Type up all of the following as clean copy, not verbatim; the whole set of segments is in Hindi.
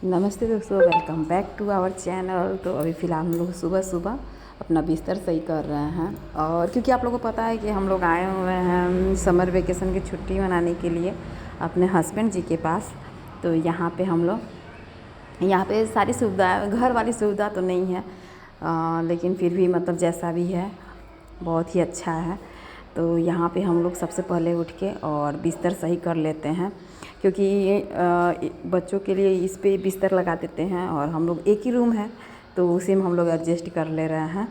नमस्ते दोस्तों, welcome back to our channel. तो अभी फ़िलहाल हम लोग सुबह सुबह अपना बिस्तर सही कर रहे हैं। और क्योंकि आप लोगों को पता है कि हम लोग आए हुए हैं समर वेकेशन की छुट्टी मनाने के लिए अपने हस्बैंड जी के पास। तो यहाँ पे हम लोग सारी सुविधा, घर वाली सुविधा तो नहीं है, लेकिन फिर भी मतलब जैसा भी है बहुत ही अच्छा है। तो यहाँ पे हम लोग सबसे पहले उठ के और बिस्तर सही कर लेते हैं, क्योंकि बच्चों के लिए इस पे बिस्तर लगा देते हैं और हम लोग एक ही रूम है तो उसी में हम लोग एडजस्ट कर ले रहे हैं।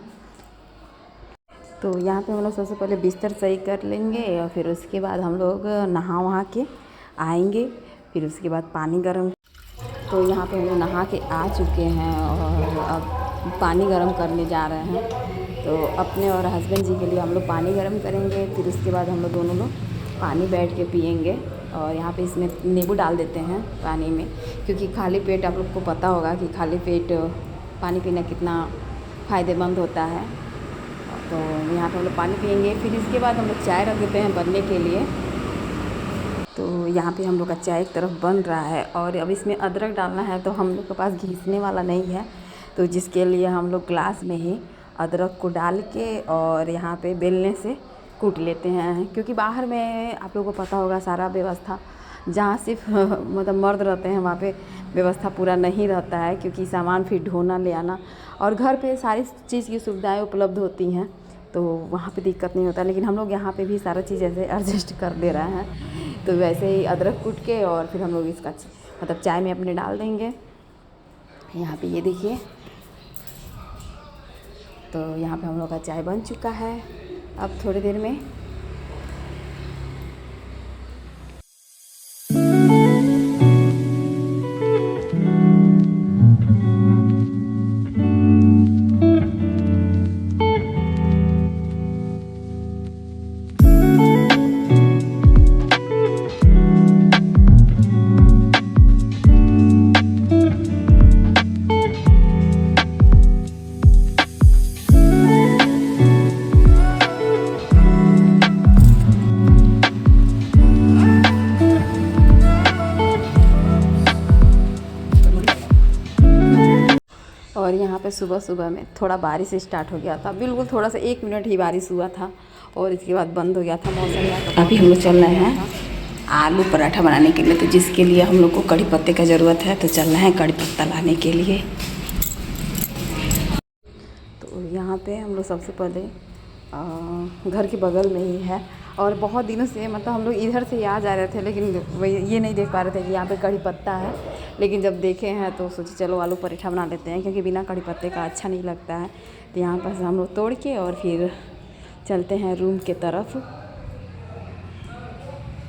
तो यहाँ पे हम लोग सबसे पहले बिस्तर सही कर लेंगे और फिर उसके बाद हम लोग नहा वहा के आएंगे। फिर उसके बाद पानी गर्म, तो यहाँ पे हम लोग नहा के आ चुके हैं और अब पानी गर्म करने जा रहे हैं। तो अपने और हस्बैंड जी के लिए हम लोग पानी गर्म करेंगे। फिर उसके बाद हम लोग दोनों लोग पानी बैठ के पियेंगे। और यहाँ पे इसमें नींबू डाल देते हैं पानी में, क्योंकि खाली पेट आप लोग को पता होगा कि खाली पेट पानी पीना कितना फ़ायदेमंद होता है। तो यहाँ पे हम लोग पानी पियेंगे। फिर इसके बाद हम लोग चाय रख देते हैं बनने के लिए। तो यहाँ पे हम लोग का चाय एक तरफ बन रहा है और अब इसमें अदरक डालना है। तो हम लोग के पास घिसने वाला नहीं है, तो जिसके लिए हम लोग ग्लास में ही अदरक को डाल के और यहाँ पे बेलने से कूट लेते हैं। क्योंकि बाहर में आप लोगों को पता होगा सारा व्यवस्था, जहाँ सिर्फ मतलब मर्द रहते हैं वहाँ पे व्यवस्था पूरा नहीं रहता है, क्योंकि सामान फिर ढोना ले आना, और घर पे सारी चीज़ की सुविधाएं उपलब्ध होती हैं तो वहाँ पे दिक्कत नहीं होता। लेकिन हम लोग यहाँ पे भी सारा चीज़ ऐसे एडजस्ट कर दे रहे हैं। तो वैसे ही अदरक कूट के और फिर हम लोग इसका मतलब चाय में अपने डाल देंगे। यहाँ पे ये देखिए, तो यहाँ पे हम लोग का चाय बन चुका है अब थोड़ी देर में। और यहाँ पे सुबह सुबह में थोड़ा बारिश स्टार्ट हो गया था, बिल्कुल थोड़ा सा 1 मिनट ही बारिश हुआ था और इसके बाद बंद हो गया था मौसम। अभी हम लोग चल रहे हैं आलू पराठा बनाने के लिए, तो जिसके लिए हम लोग को कड़ी पत्ते का ज़रूरत है। तो चल रहे हैं कड़ी पत्ता लाने के लिए। तो यहाँ पे हम लोग सबसे पहले घर के बगल में ही है और बहुत दिनों से मतलब हम लोग इधर से ही आ जा रहे थे, लेकिन ये नहीं देख पा रहे थे कि यहाँ पे कड़ी पत्ता है। लेकिन जब देखे हैं तो सोचे चलो आलू पराठा बना लेते हैं, क्योंकि बिना कड़ी पत्ते का अच्छा नहीं लगता है। तो यहाँ पर हम लोग तोड़ के और फिर चलते हैं रूम के तरफ।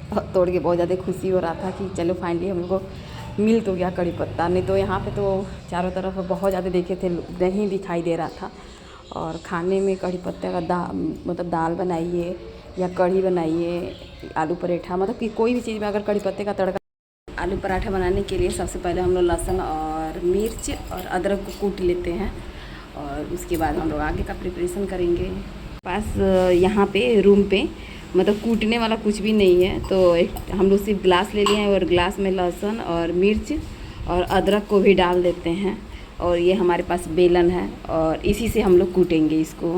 और तोड़ के बहुत ज़्यादा खुशी हो रहा था कि चलो फाइनली हम लोग को मिल तो गया कड़ी पत्ता। नहीं तो यहाँ पे तो चारों तरफ बहुत ज़्यादा देखे थे, नहीं दिखाई दे रहा था। और खाने में कड़ी पत्ते का मतलब दाल बनाइए या कढ़ी बनाइए, आलू पराठा, मतलब कि कोई भी चीज़ में अगर कड़ी पत्ते का तड़का। आलू पराठा बनाने के लिए सबसे पहले हम लोग लहसुन और मिर्च और अदरक को कूट लेते हैं और उसके बाद हम लोग आगे का प्रिपरेशन करेंगे। पास यहाँ पे रूम पे मतलब कूटने वाला कुछ भी नहीं है, तो हम लोग सिर्फ ग्लास ले लिए हैं और ग्लास में लहसुन और मिर्च और अदरक को भी डाल देते हैं। और ये हमारे पास बेलन है और इसी से हम लोग कूटेंगे इसको।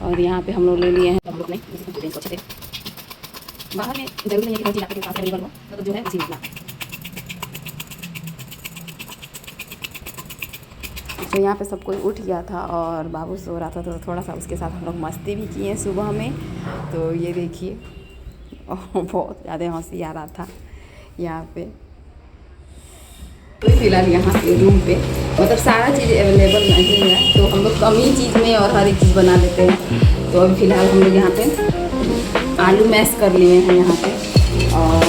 और यहाँ पे हम लोग ले लिए हैं, हम लोग नहीं इसको अच्छे से, बाहर में जरूरी नहीं है कि हर चीज़ आपके पास अवेलेबल हो, मतलब जो है उसी में। तो यहाँ पे सब कोई उठ गया था और बाबू सो रहा था, तो थोड़ा सा उसके साथ हम लोग मस्ती भी किए सुबह में। तो ये देखिए बहुत ज़्यादा हंसी आ रहा था यहाँ पे। तो फिलहाल यहाँ पे रूम पे मतलब सारा चीज़ अवेलेबल नहीं है, तो हम लोग कम ही चीज़ में और हर एक चीज़ बना लेते हैं। तो अभी फ़िलहाल हम लोग यहाँ पे आलू मैश कर लिए हैं यहाँ पे और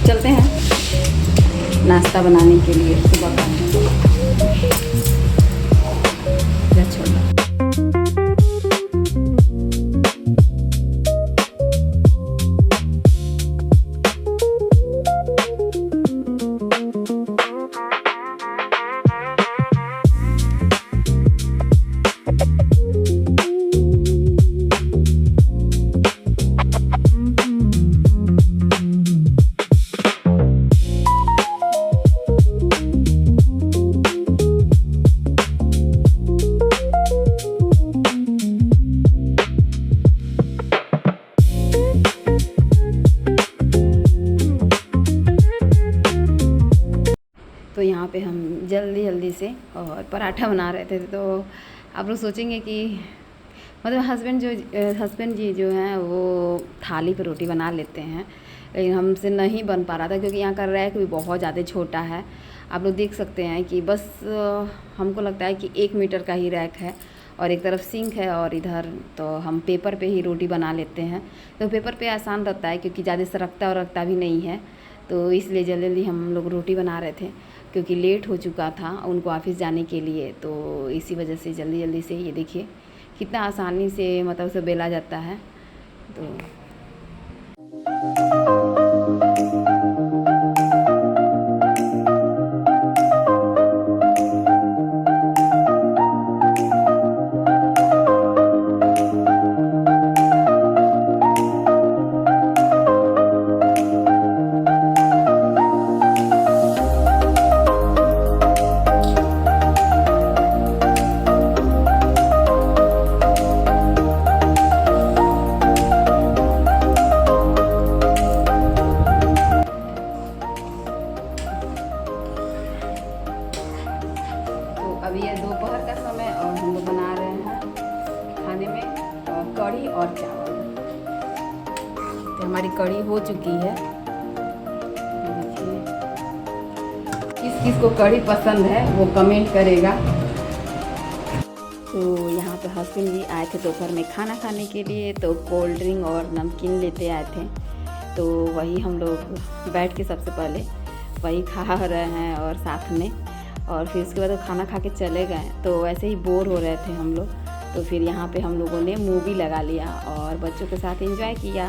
चलते हैं नाश्ता बनाने के लिए सुबह का। तो यहाँ पे हम जल्दी जल्दी से और पराठा बना रहे थे। तो आप लोग सोचेंगे कि मतलब हस्बैंड जी जो हैं वो थाली पे रोटी बना लेते हैं, लेकिन हमसे नहीं बन पा रहा था क्योंकि यहाँ का रैक भी बहुत ज़्यादा छोटा है। आप लोग देख सकते हैं कि बस हमको लगता है कि 1 मीटर का ही रैक है और एक तरफ सिंक है और इधर तो हम पेपर पे ही रोटी बना लेते हैं। तो पेपर पे आसान रहता है क्योंकि ज़्यादा सरकता और रखता भी नहीं है, तो इसलिए जल्दी जल्दी हम लोग रोटी बना रहे थे क्योंकि लेट हो चुका था उनको ऑफिस जाने के लिए। तो इसी वजह से जल्दी जल्दी से ये देखिए कितना आसानी से मतलब उसे बेला जाता है। तो अभी ये दोपहर का समय और हम लोग बना रहे हैं खाने में कढ़ी और चावल। तो हमारी कढ़ी हो चुकी है। किस किस को कढ़ी पसंद है वो कमेंट करेगा। तो यहाँ पे हस्बैंड जी आए थे दोपहर में खाना खाने के लिए, तो कोल्ड ड्रिंक और नमकीन लेते आए थे। तो वही हम लोग बैठ के सबसे पहले वही खा रहे हैं और साथ में, और फिर उसके बाद वो खाना खा के चले गए। तो ऐसे ही बोर हो रहे थे हम लोग, तो फिर यहाँ पे हम लोगों ने मूवी लगा लिया और बच्चों के साथ एंजॉय किया।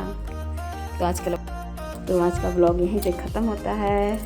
तो आज का ब्लॉग यहीं पे ख़त्म होता है।